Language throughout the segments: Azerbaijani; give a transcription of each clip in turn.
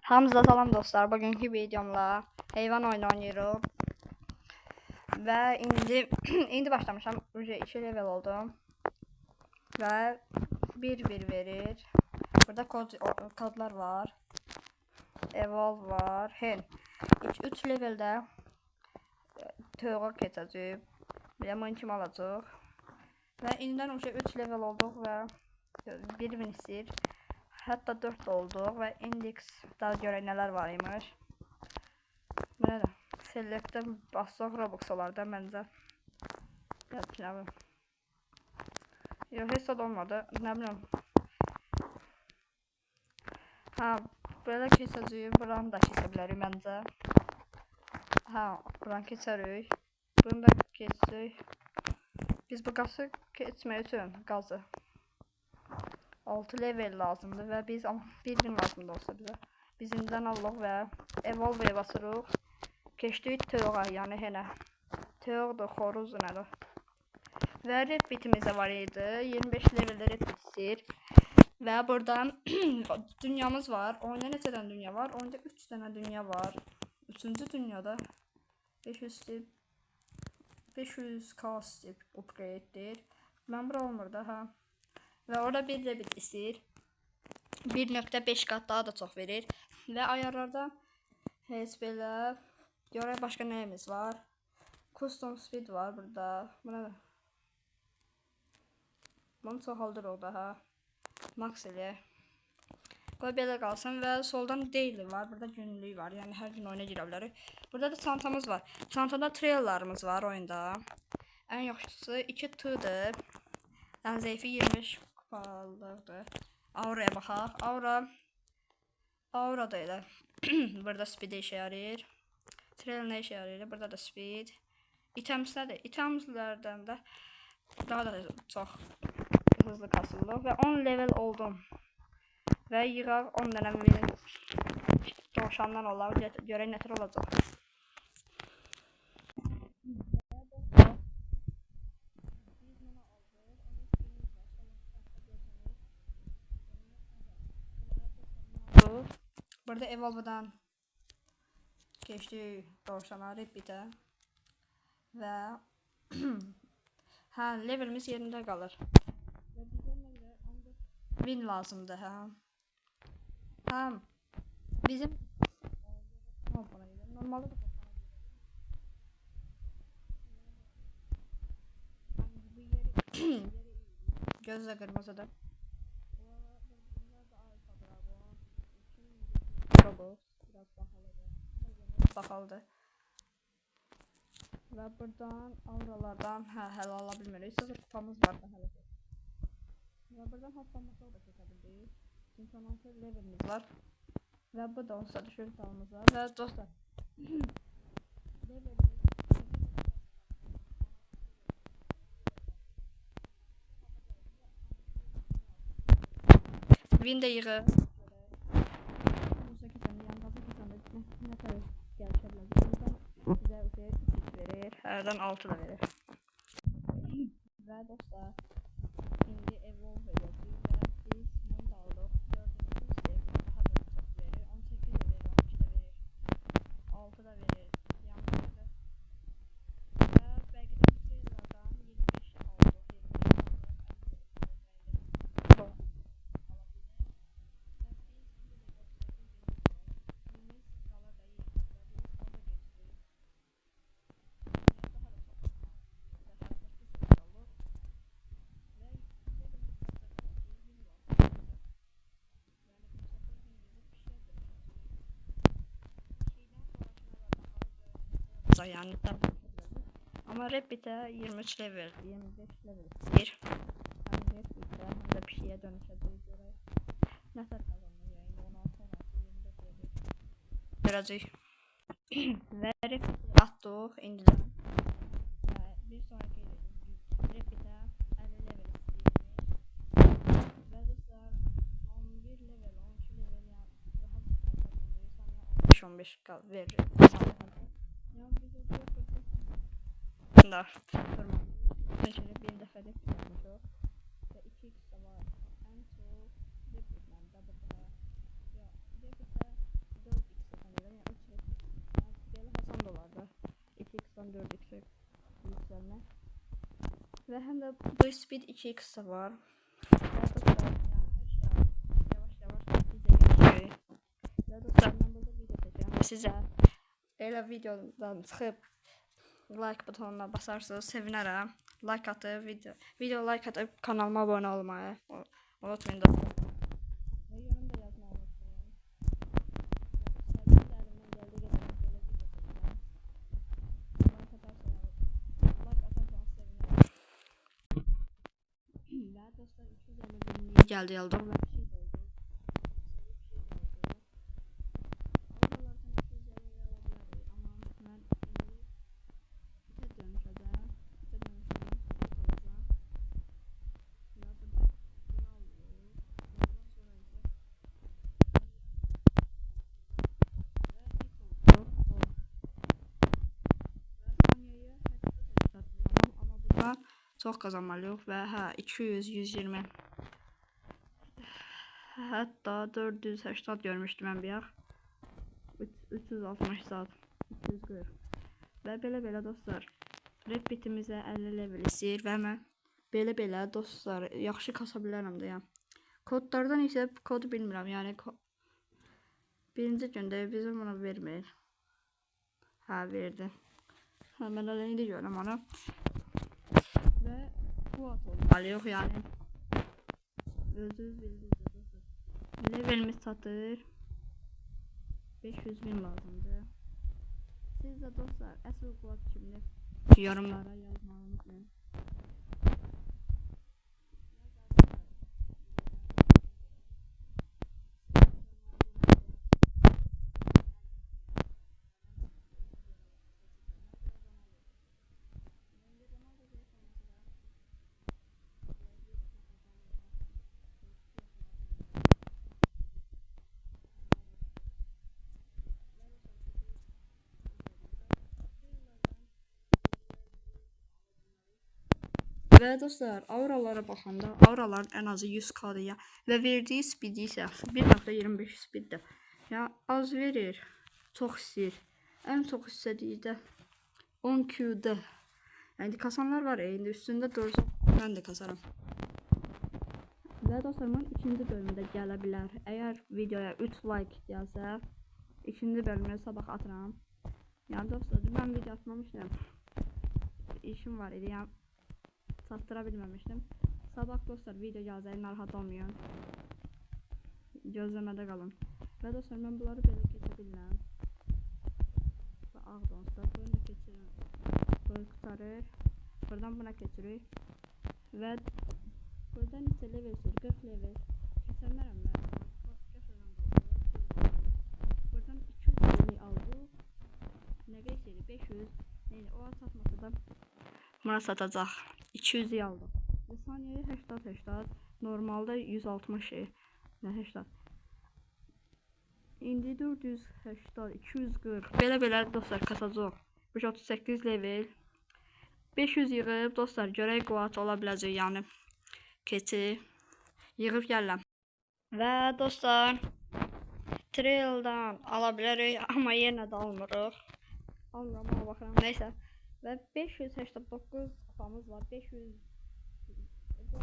Hamza salam dostlar. Bugünkü videomla heyvan oyunu oynayırıq. Və indi başlamışam. 2 level oldum. Və 1-1 verir. Burada kodlar var. Evolve var. Hen. 3 leveldə toyuğa keçəcəyik. Lemon kimi alacaq. Və indidən 3 level olduq və 1 istəyir. Hatta 4 olduq və index daha görək nələr var imiş. Bu nədir? Select'ə bassaq Robux olar da məncə. Yapacağım. Yox, heç də olmadı. Nə biləm. Ha, belə keçəcəyik. Buranı da keçə bilərik məncə. Ha, buranı keçərik. Bunu da keçsək. Biz bu qazı keçmək üçün qazı 6 level lazımdır və biz bir gün lazımdır olsa bizə. Biz indidən alırıq və evolve'yə basırıq. Keçdik toyuğa, yəni henə. Toyuqdur, xoruz nədir. Və red bitimizdə var idi. 25 leveldə red bit istəyir. Və buradan dünyamız var. Oyunda neçə dənə dünya var? Oyunda 3 dənə dünya var. 3-cü dünyada 500k istəyir upgrade'dir. Mən bura olmur da ha. Və orada bir de bit istəyir. 1.5 qat daha da çox verir. Və ayarlarda heç belə görək başqa nəyimiz var. Custom speed var burada. Bu nədir? Bunu çoxaldırıq daha. Max eləyək. Qoy belə qalsın və soldan daily var. Burada günlük var. Yəni hər gün oyuna girə bilərik. Burada da çantamız var. Çantada traillarımız var oyunda. Ən yaxşısı 2 tığdır. Ən zəifi 25 kupalıqdır. Aura'ya baxaq. Aura da elə. Burada speed işə yarayır. Trail nə işə yarayır? Burada da speed. Itemslərdir. Itemslərdən də daha da çox hızlı kasılır. Və 10 level oldum. Və yığaq 10 dənə dovşandan olar. Görək nətər olacaq. Burada evolve'dan keçdik dovşana, repeat'e və hə, levelimiz yerində qalır. Və bizə nə qədər win lazımdır, hə. Hə, bizim normalda da gözlə qırmızıdır. Biraz bahalıdır. Və buradan auralardan hələ ala bilmirik. Sıfır kupamız var da hələ. Və buradan hoplanmaqla da keçə bildik. Çünki 16 levelimiz var. Və bu da onsa düşür sağımız var. Və dostlar win də yığı. Hərdən 6 da verir. Və dostlar, indi evolve edəcəyik və biz bunu da aldıq. Gördüyünüz kimi daha da çox verir. 18 də verir, 12 də verir, 6 da verir. Yanımızda. Və bəqidən sayılardan 25 aldıq. 25 aldıq. Yani ama Rapid'e 23 level, 25 level istəyir. Hem Rapid'e hem de bir şeye dönüşəcək görək. Nə tər qazanır yəni 16, 25 level. Görəcək. Və Rapid'e atdıq indidən. Bir sonraki Rapid'e 50 level istəyirmiş. Və dostlar 11 level, 12 level yəni rahat qazanır. Sonra 15 verir. Da durma. Şöyle bir dəfə də yapmışıq. Və 2x var. Ən çox debitlə də burada. Ya debitə 84x yükselme. Ve hem de bu speed 2x var. Yavaş yavaş izleyeceğim. Ve dostlar ben burada video çekeceğim. Size elə videodan çıxıb like butonuna basarsınız, sevinərəm. Like atıb, video like atıb kanalıma abunə olmayı unutmayın dostlar. Və yorum da yazmayı unutmayın. Sizin əlimdən gəldiyi qədər belə video çəkəcəm. Like atarsanız sevinərəm. Və dostlar 250 binlik gəldi yaldım və bir şey də oldu. Çox qazanmalıyıq və hə 200, 120 hətta 480 görmüşdüm mən bir 360 saat 240 və belə dostlar red bitimizə 50 level istəyir və mən belə dostlar yaxşı kasa bilərəm də yəni. Kodlardan isə kodu bilmirəm yəni birinci gündə bizim bunu vermir. Hə verdi. Hə mən elə indi görürəm onu. Və bu at olmalıyıq yani. Özünüz bilirsiniz dostlar. Levelimiz çatır. 500 bin lazımdır. Siz de dostlar əsl bu at kimdir? Yorumlara yazmayı unutmayın. Ve dostlar auralara bakanda auraların en azı 100K'dır ya ve verdiği speed ise 1.25 speed'dir. Ya az verir, çok istəyir. En çok istediği de 10Q'da. Yani kasanlar var elinde üstünde dursa ben de kasarım. Ve dostlarımın ikinci bölümünde gələ bilər. Eğer videoya 3 like gəlsə ikinci bölümünü sabah atıram. Yani dostlar ben video atmamıştım. İşim var idi yani. Sattıra bilmemiştim. Sabah dostlar video gələcək, narahat olmayın. Gözləmədə qalın. Və dostlar mən bunları belə keçə bilməm. Və ağ dostlar bunu da keçirin. Böyle tutarır. Buradan buna keçirik. Və buradan isə level 40 level. Keçənlərəm mən. Buradan 250 aldım. Nə geçir? 500. Neydi? O satmasa da buna satacaq. 200'yi aldım. Ve saniyeye 80 normalde 160 şey. Ne 80. İndi 480 240. Belə dostlar kasacaq. 38 level. 500 yığıb dostlar görək quat ola biləcək yəni. Keçi yığıb gələm. Və dostlar trail'dan ala bilərik amma yenə də almırıq. Almıram amma baxıram neysə. Və 589 kupamız var. 500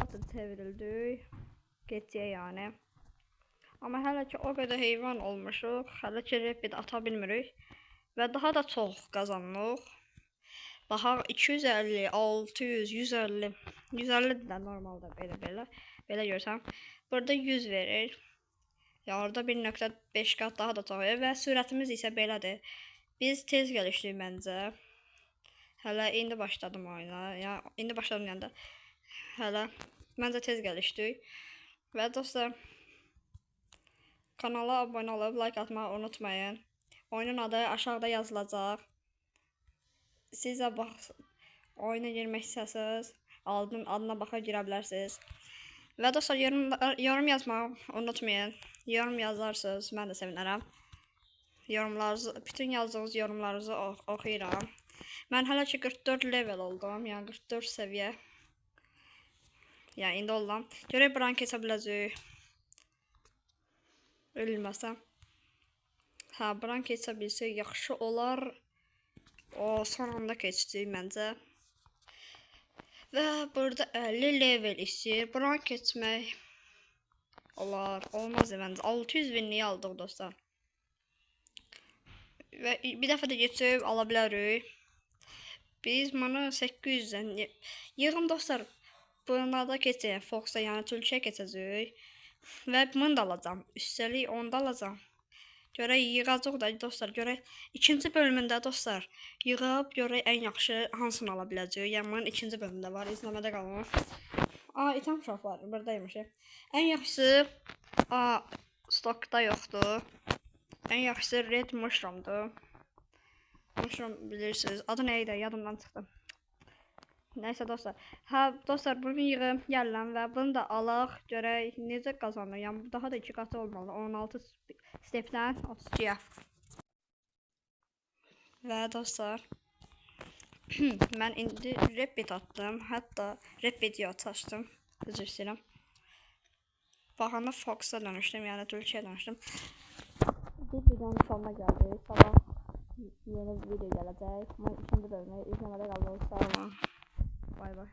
atıb çevrildik. Geçiyə yani. Amma hələ ki o qədər heyvan olmuşuq. Hələ ki rapid ata bilmirik. Və daha da çox qazanırıq. Baxaq 250, 600, 150. 150 də normalda belə görsəm. Burada 100 verir. Ya orada 1.5 qat daha da çox verir və sürətimiz isə belədir. Biz tez gəlişdik məncə. Hələ indi başladım oyuna. Ya indi başladım yəni də. Hələ məncə tez gəlişdik. Və dostlar kanala abunə olub like atmağı unutmayın. Oyunun adı aşağıda yazılacaq. Siz də oyuna girmək istəsəniz adına baxıb girə bilərsiniz. Və dostlar yorum yazmağı unutmayın. Yorum yazarsınız mən də sevinərəm. Yorumlarınızı, bütün yazdığınız yorumlarınızı oxuyuram. Mən hələ ki 44 level oldum. Yəni 44 səviyyə. Yəni indi oldum. Görək buranı keçə biləcək. Ölməsəm. Hə, buranı keçə bilsək yaxşı olar. O son anda keçdi məncə. Və burada 50 level istəyir. Buna keçmək olar. Olmaz məncə. 600 winliyi aldıq dostlar. Və bir dəfə də keçib ala bilərik. Biz bunu 800-dən yığım dostlar. Buna da keçəcək. Fox'a yəni tülküyə keçəcək. Və bunu da alacağam. Üstəlik onu da alacağam. Görək yığacaq da dostlar. Görək ikinci bölümündə dostlar yığıb görək ən yaxşı hansını ala biləcəyik. Yəni bunun ikinci bölümündə var. İzləmədə qalın. İtem shop var. Buradaymış. Ən yaxşısı stokda yoxdur. Ən yaxşısı red mushroomdur. Mushroom bilirsiniz. Adı nə idi? Yadımdan çıxdı. Nəysə dostlar. Dostlar bunu yığım gələm və bunu da alaq. Görək necə qazanır. Yəni daha da 2 qatı olmalı. 16 stepdən 32-yə. Və dostlar mən indi rebbit atdım. Hətta rebbit açdım. Üzr istəyirəm. Baxanda Fox'a dönüşdüm. Yəni tülküyə dönüşdüm. Bir videonun sonuna gəldik. Sabah yeni video gələcək. Mən ikinci bölümü izləmədə qaldım. Sağ olun. Bay bay.